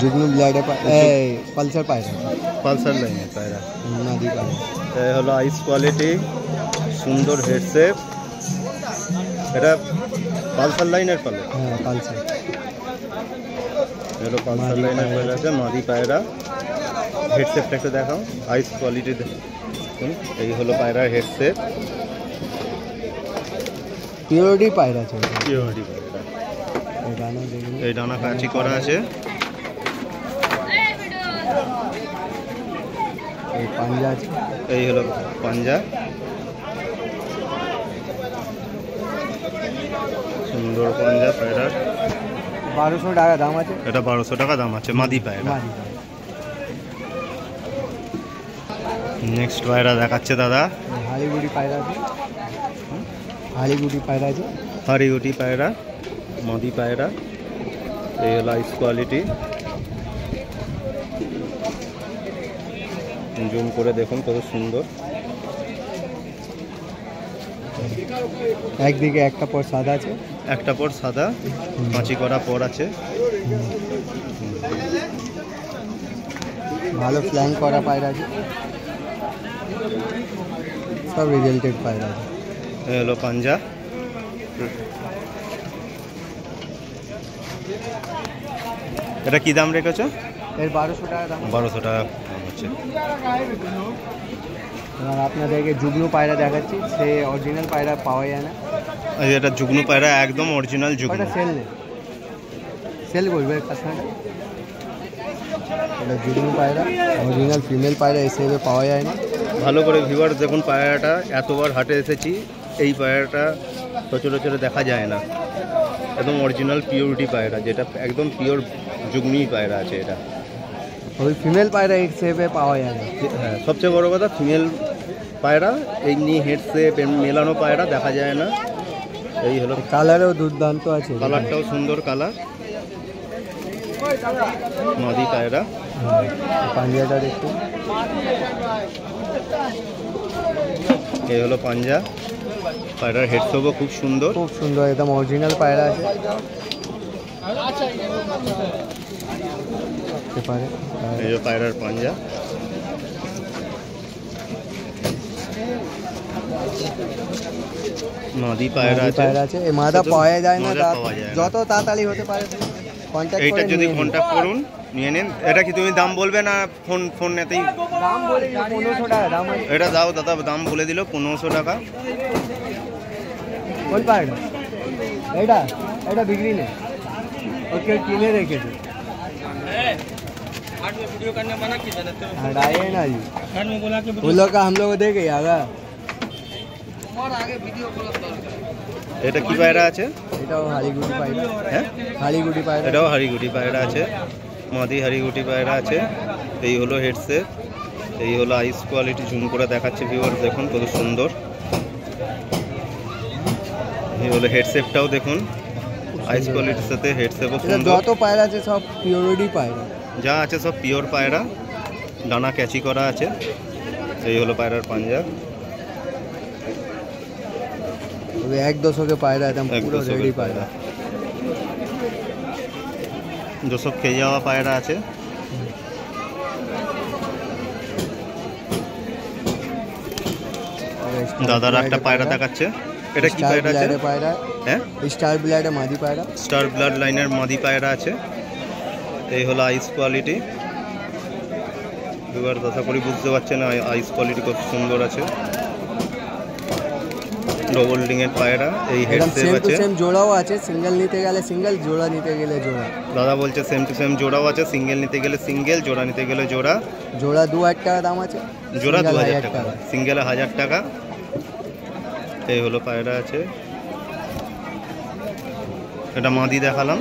जुगनू blood Pulsar पायरा, Pulsar লাইনের পায়রা, मादी पायरा। এই হলো আইস কোয়ালিটি, সুন্দর হেডসেপ। এটা পালসার লাইনের পালে, হ্যাঁ পালসার। হলো পালসার লাইনের পায়রা আছে, মাদি পায়রা। হেডসেপটা একটু দেখাও, আইস কোয়ালিটি দেখুন। এই হলো পায়রার হেডসেপ, পিওরিটি পায়রা আছে, পিওরিটি পায়রা। এই ডানা কাঁচি করা আছে। এই পাঞ্জা আছে, এই হলো পাঞ্জা, সুন্দর পাঞ্জা পায়রার। 1200 টাকা দাম আছে। এটা 1200 টাকা দাম আছে, মাদি পায়রা। নেক্সট পায়রা দেখাচ্ছে দাদা, হালিগুড়ি পায়রা আছে, হালিগুড়ি পায়রা আছে, হাড়িগুটি পায়রা, মাদি পায়রা। এই হলো আইস কোয়ালিটি, জুম করে দেখুন কত সুন্দর। একদিকে একটা পর সাদা আছে, একটা পর সাদা, কাঁচি করা পর আছে, ভালো ফ্ল্যাং করা পায়রা আছে, সব রেজাল্টেড পায়রা আছে। এই হলো পাঞ্জা। এটা কি দাম রেখেছো? এর 1200 টাকা দাম। 1200 টাকা দাম হচ্ছে। আর আপনাদেরকে যুগ্ন পায়রা দেখাচ্ছি, সে অরিজিনাল পায়রা পাওয়া যায় না। এটা যুগ্ন পায়রা, একদম অরিজিনাল যুগ্ন। সেল নেই, সেল করবে কাস্টমারটা। এটা যুগ্ন পায়রা, অরিজিনাল ফিমেল পায়রা হিসেবে পাওয়া যায় না। ভালো করে ভিউয়ার দেখুন, পায়রাটা এতবার হাটে এসেছি, এই পায়রাটা সচরাচর দেখা যায় না। একদম অরিজিনাল পিওরিটি পায়রা, যেটা একদম পিওর যুগ্নি পায়রা আছে। এটা ওই ফিমেল পায়রা হিসেবে পাওয়া যায় না। হ্যাঁ, সবচেয়ে বড় কথা ফিমেল পায়রা এমনি হেডসেপ মেলানো পায়রা দেখা যায় না। এই হলো কালারেও দুর্দান্ত আছে, কালারটাও সুন্দর কালার, মাদি পায়রা। পাঞ্জাটা দেখুন, এই হলো পাঞ্জা পায়রার, হেডসেপও খুব সুন্দর, খুব সুন্দর, একদম অরিজিনাল পায়রা আছে। এই যে পায়রার পাঞ্জা। মাদি পায়রা আছে, এই মাদা পাওয়া যায় না, যত তাড়াতাড়ি হতে পারে এইটা যদি কন্ট্যাক্ট করুন, নিয়ে নিন। এটা কি তুমি দাম বলবে না ফোনেতেই? দাম বলে 1500 টাকা দাম। এটা দাও দাদা, দাম বলে দিল 1500 টাকা। কোন পায়রা এটা? এটা বিক্রি নেই, ওকে কিনে রেখেছে। वीडियो करने मना की था हटाइए ना जी, वो लोग का हम लोग देखे आगा और आगे वीडियो এটা কি পায়রা আছে? এটাও হাড়িগুটি পায়রা। হ্যাঁ, হাড়িগুটি পায়রা, এটাও হাড়িগুটি পায়রা আছে, মাদি হাড়িগুটি পায়রা আছে। এই হলো হেডসেপ, এই হলো আইস কোয়ালিটি। জুম করে দেখাচ্ছে ভিউয়ার, দেখুন কত সুন্দর। এই হলো হেডসেপটাও দেখুন, আইস কোয়ালিটির সাথে হেডসেপও সুন্দর। যত পায়রা আছে সব পিওরিটি পায়রা, যা আছে সব পিওর পায়রা, ডানা ক্যাচি করা আছে। এই হলো পায়রার পাঞ্জা। 1-200 পায়রা, একদম পুরো রেডি পায়রা। 200 খেয়ে যাওয়া পায়রা আছে। দাদার একটা পায়রা দেখাচ্ছে, এটা কি পায়রা আছে? হ্যাঁ, স্টার ব্লাডের মাদি পায়রা, স্টার ব্লাড লাইনের মাদি পায়রা আছে। এই হলো আইস কোয়ালিটি। এবার দাদা করে বুঝতে পারছেন আইস কোয়ালিটি কত সুন্দর আছে। ডবল ডিঙের পায়রা, এই হেডসেপ আছে, সেম জোড়াও আছে। সিঙ্গেল নিতে গেলে সিঙ্গেল, জোড়া নিতে গেলে জোড়া। দাদা বলছে সেম টু সেম জোড়াও আছে, সিঙ্গেল নিতে গেলে সিঙ্গেল, জোড়া নিতে গেলে জোড়া। জোড়া 2000 টাকা দাম আছে, জোড়া 2000 টাকা, সিঙ্গেলে 1000 টাকা। এই হলো পায়রা আছে, এটা মাদি দেখালাম।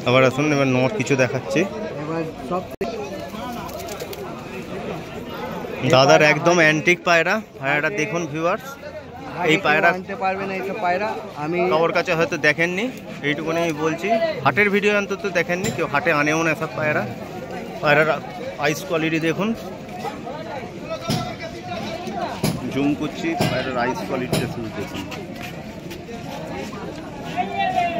আবার আসুন, এবার নট কিছু দেখাচ্ছি। দাদার একদম অ্যান্টিক পায়রা, পায়রাটা দেখুন ভিউয়ার্স। এই পায়রা আনতে পারবে না, এইসব পায়রা আমি কারোর কাছে হয়তো দেখেননি, এইটুকুনি বলছি। হাটের ভিডিও অন্তত দেখেননি, কেউ হাটে আনেও না এসব পায়রা। পায়রার আইস কোয়ালিটি দেখুন, জুম করছি, পায়রার আইস কোয়ালিটিটা শুরু দেখুন।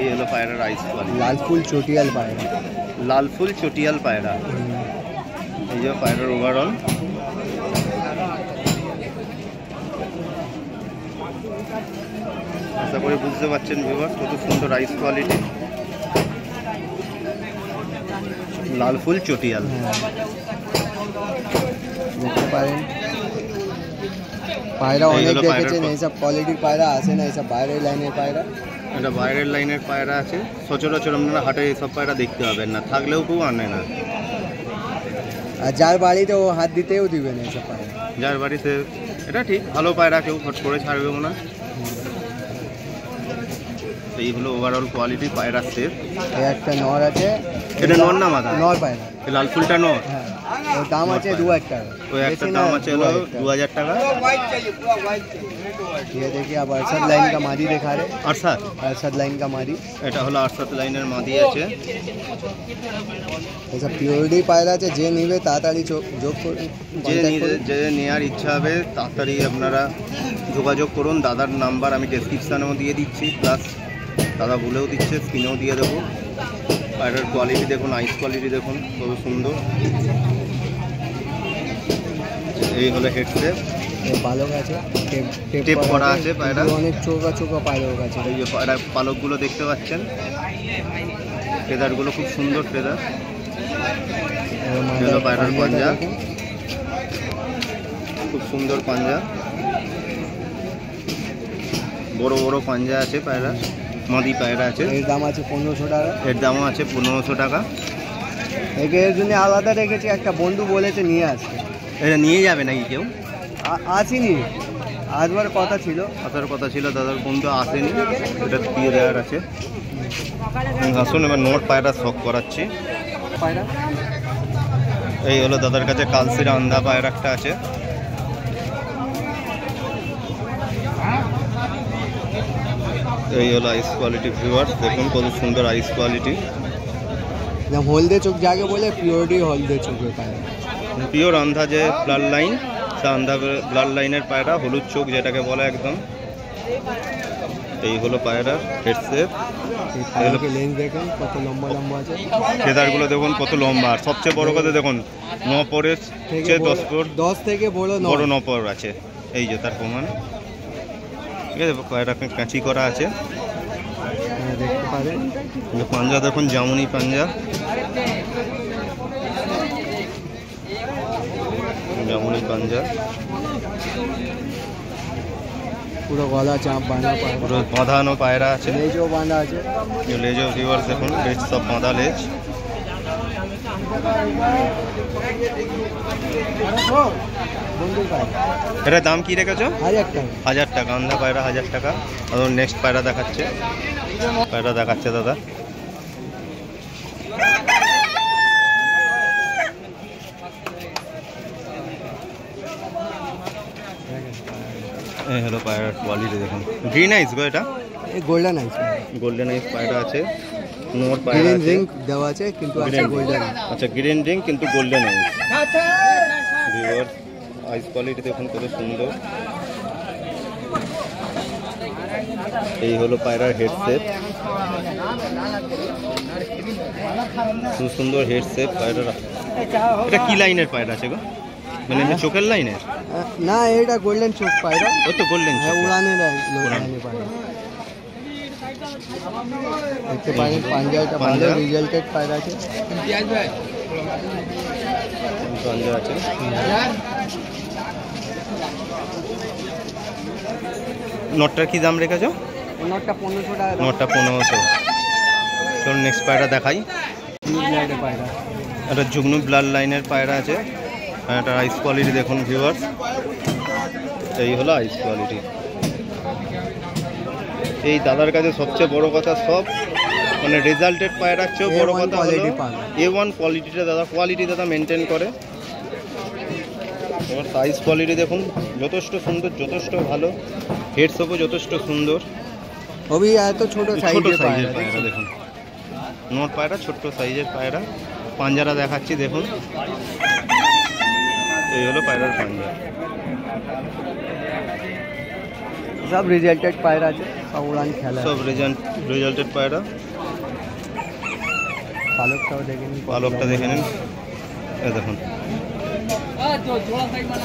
এই হলো পায়রার আইস কোয়ালিটি। লাল ফুল চটিয়াল পায়রা, লাল ফুল চটিয়াল পায়রা। এই যে পায়রার ওভারঅল। আশা করি বুঝতে পারছেন ভিউয়ার কত সুন্দর আইস কোয়ালিটি। লাল ফুল চটিয়াল দেখতে পারেন। পায়রা অনেক দেখেছেন, এইসব কোয়ালিটির পায়রা আসে না, এইসব বাইরের লাইনের পায়রা। এটা বাইরের লাইনের পায়রা আছে, সচরাচর আপনারা হাটে এইসব পায়রা দেখতে পাবেন না, থাকলেও কেউ আনে না। আর যার বাড়িতে ও হাত দিতেও দিবে না এইসব পায়রা। যার বাড়িতে, এটা ঠিক, ভালো পায়রা কেউ ফট করে ছাড়বেও না। এই হলো ওভারঅল কোয়ালিটি পায়রার সেট। এই একটা নর আছে, এটা নর না মাদা? নর পায়রা। এই লাল ফুলটা নর। হ্যাঁ, ওর দাম আছে 2000 টাকা। ওই একটা দাম আছে হলো 2000 টাকা। ये देखिए अब अरशद लाइन का मादी दिखा रहे। अरशद लाइन का मादी, এটা হলো আরশাদ লাইনের মাদি আছে। এইসব পিওরিটি পায়রা আছে, যে নিবে তাড়াতাড়ি যোগ করুন, যে নেওয়ার ইচ্ছা হবে তাড়াতাড়ি আপনারা যোগাযোগ করুন। দাদার নাম্বার আমি ডেসক্রিপশানেও দিয়ে দিচ্ছি, প্লাস দাদা বলেও দিচ্ছে, স্ক্রিনেও দিয়ে দেবো। পায়রার কোয়ালিটি দেখুন, আইস কোয়ালিটি দেখুন কত সুন্দর। এই হলো হেডসেট, পালক আছে, টেপ করা আছে পায়রা। অনেক চোখা চোখা পালক আছে। এই যে পায়রা পালকগুলো দেখতে পাচ্ছেন, ফেদারগুলো খুব সুন্দর ফেদার। পায়রার পাঞ্জা খুব সুন্দর, পাঞ্জা বড় বড় পাঞ্জা আছে পায়রা, মাদি পায়রা আছে। এর দাম আছে 1500 টাকা। এর দামও আছে 1500 টাকা। এর জন্য আলাদা রেখেছি, একটা বন্ধু বলেছে নিয়ে আসতে। এটা নিয়ে যাবে নাকি কেউ? আসেনি, আসবার কথা ছিল, আসার কথা ছিল, দাদার বন্ধু আসেনি, এটা দিয়ে দেওয়ার আছে। আসুন এবার নোট পায়রা শখ করাচ্ছি। পায়রা এই হলো দাদার কাছে কালসির আন্ধা পায়রা একটা আছে। এই হলো আইস কোয়ালিটি ভিউয়ার্স, দেখুন কত সুন্দর আইস কোয়ালিটি। হলদে চোখ যাকে বলে পিওরিটি হলদে চোখের পায়রা, পিওর আন্ধা যে ব্লাড লাইন, সে আন্ধা ব্লাড লাইনের পায়রা, হলুদ চোখ যেটাকে বলে একদম। এই হলো পায়রা হেডসেট। লেন্স দেখেন কত লম্বা লম্বা আছে, ফেদারগুলো দেখুন কত লম্বা। আর সবচেয়ে বড় কথা দেখুন, 9 পরের চেয়ে 10 থেকে বড় 9 পর আছে। এই যে তার প্রমাণ, ঠিক আছে। পায়রা কাঁচি করা আছে, দেখতে পারেন। পাঞ্জা দেখুন, জামুনি পাঞ্জা, জামুনি পাঞ্জা, পুরো গলা চাপ বাঁধা পায়রা, পুরো বাঁধানো পায়রা আছে। লেজও বাঁধা আছে, লেজও ভিউয়ার্স দেখুন, লেজ সব বাঁধা লেজ। এটার দাম কি রেখেছো? 1000 টাকা। 1000 টাকা, আন্ধা পায়রা 1000 টাকা। আর নেক্সট পায়রা দেখাচ্ছে, পায়রা দেখাচ্ছে দাদা। এই হলো পায়রার কোয়ালিটি দেখুন। গ্রিন আইস গো, এটা গোল্ডেন আইস, গোল্ডেন আইস পায়রা আছে। নোর পায়রা গ্রিন আছে, রিং দেওয়া আছে কিন্তু আছে গোল্ডেন। আচ্ছা, গ্রিন রিং কিন্তু গোল্ডেন আইস। ভিউয়ার্স আইস কোয়ালিটি দেখুন কত সুন্দর। এই হলো পায়রার হেডসেট, খুব সুন্দর হেডসেট পায়রা। এটা কি লাইনের পায়রা আছে গো? মানে চোখের লাইনের না, এটা গোল্ডেন চোখ পায়রা। ওই তো গোল্ডেন, হ্যাঁ, উড়ানের পায়রা। দেখতে পারেন পাঞ্জাটা ভালো রেজাল্টেড পায়রা আছে। পাঞ্জা আছে। নটটার কি দাম রেখেছো? নটটা 1500 টাকা। নটটা 1500। চলুন নেক্সট পায়রা দেখাই। পায়রা একটা যুগ্নু ব্লাড লাইনের পায়রা আছে। একটা আইস কোয়ালিটি দেখুন ভিউয়ার্স, এই হলো আইস কোয়ালিটি। এই দাদার কাছে সবচেয়ে বড় কথা, সব মানে রেজাল্টেড পায়রার চেয়েও বড় কথা হলো A1 কোয়ালিটিটা দাদা মেনটেন করে। এবার সাইজ কোয়ালিটি দেখুন, যথেষ্ট সুন্দর, যথেষ্ট ভালো। হেডসেপও যথেষ্ট সুন্দর। অবি এত ছোট সাইজের পায়রা দেখুন, নোট পায়রা, ছোট্ট সাইজের পায়রা। পাঞ্জারা দেখাচ্ছি দেখুন, এই হলো পায়রার পাঞ্জা। সব রেজাল্টেড পায়রা আছে, সব উড়ান খেলা। সব রেজাল্টেড পায়রা। পালকটাও দেখে নিন, পালকটা দেখে নিন, এ দেখুন,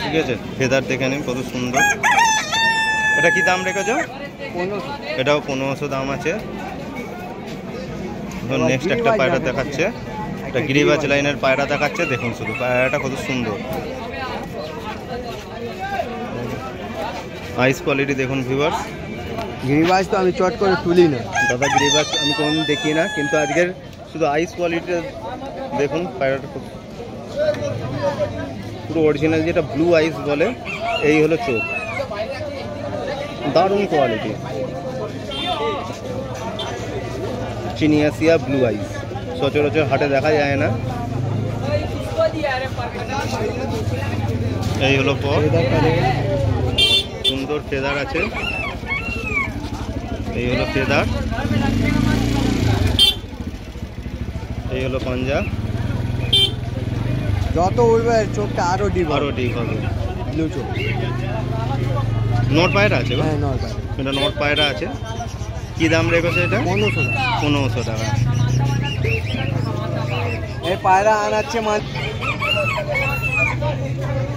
ঠিক আছে। ফেদার দেখে নিন কত সুন্দর। এটা কি দাম রেখেছ? 1500। এটাও 1500 দাম আছে। নেক্সট একটা পায়রা দেখাচ্ছে, এটা গিরিবাজ লাইনের পায়রা দেখাচ্ছে। দেখুন শুধু পায়রাটা কত সুন্দর, আইস কোয়ালিটি দেখুন ভিউয়ার্স। গিরিবাজ তো আমি চট করে তুলি না দাদা, গিরিবাজ আমি কোনোদিন দেখি না, কিন্তু আজকের শুধু আইস কোয়ালিটিটা দেখুন। পায়রাটা পুরো অরিজিনাল, যেটা ব্লু আইস বলে, এই হলো চোখ, দারুণ কোয়ালিটি। চিনিয়াসিয়া ব্লু আইস সচরাচর হাটে দেখা যায় না। এই হলো পর, সুন্দর ফেদার আছে। এই হলো ফেদার, এই হলো পাঞ্জা। যত উঠবে চোখটা আরো ডিপ আরও ডিপ হবে। ব্লু চোখ। নট পায়রা আছে? হ্যাঁ, নট পায়রা। এটা নট পায়রা আছে। কি দাম রেখেছে এটা? 1500 টাকা। 1500 টাকা। এই পায়রা আনাচ্ছে মাল।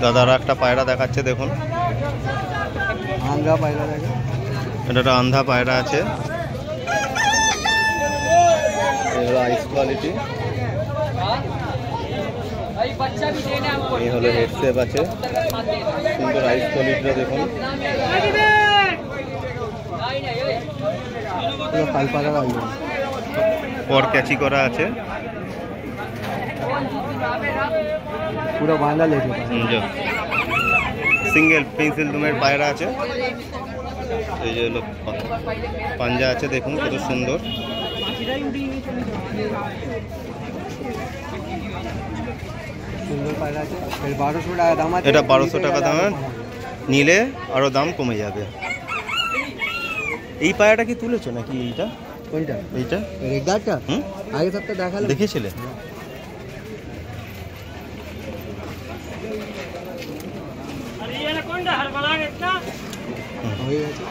দাদারা একটা পায়রা দেখাচ্ছে, দেখুন। আঙ্গা পায়রা দেখে। এটা একটা আন্ধা পায়রা আছে। এই হলো আইস কোয়ালিটি। এই হলো হেড শেপ আছে, সুন্দর আইস কোয়ালিটিটা দেখুন। পুরো কালপাড়া লাগবে। পর ক্যাচি করা আছে। পুরো বাঁধা লেগে। সিঙ্গেল পেন্সিল দুমের পায়রা আছে। এই যে হলো পাঞ্জা আছে, দেখুন কত সুন্দর। সুন্দর পায়রা আছে। 1200 টাকা দাম আছে। এটা 1200 টাকা দাম, নিলে আরও দাম কমে যাবে। এই পায়রাটা কি তুলেছো নাকি? এইটা কোনটা? এইটা রেগাটা? হুম, আগে সপ্তাহে দেখালাম। দেখেছিলে? হয়ে গেছে।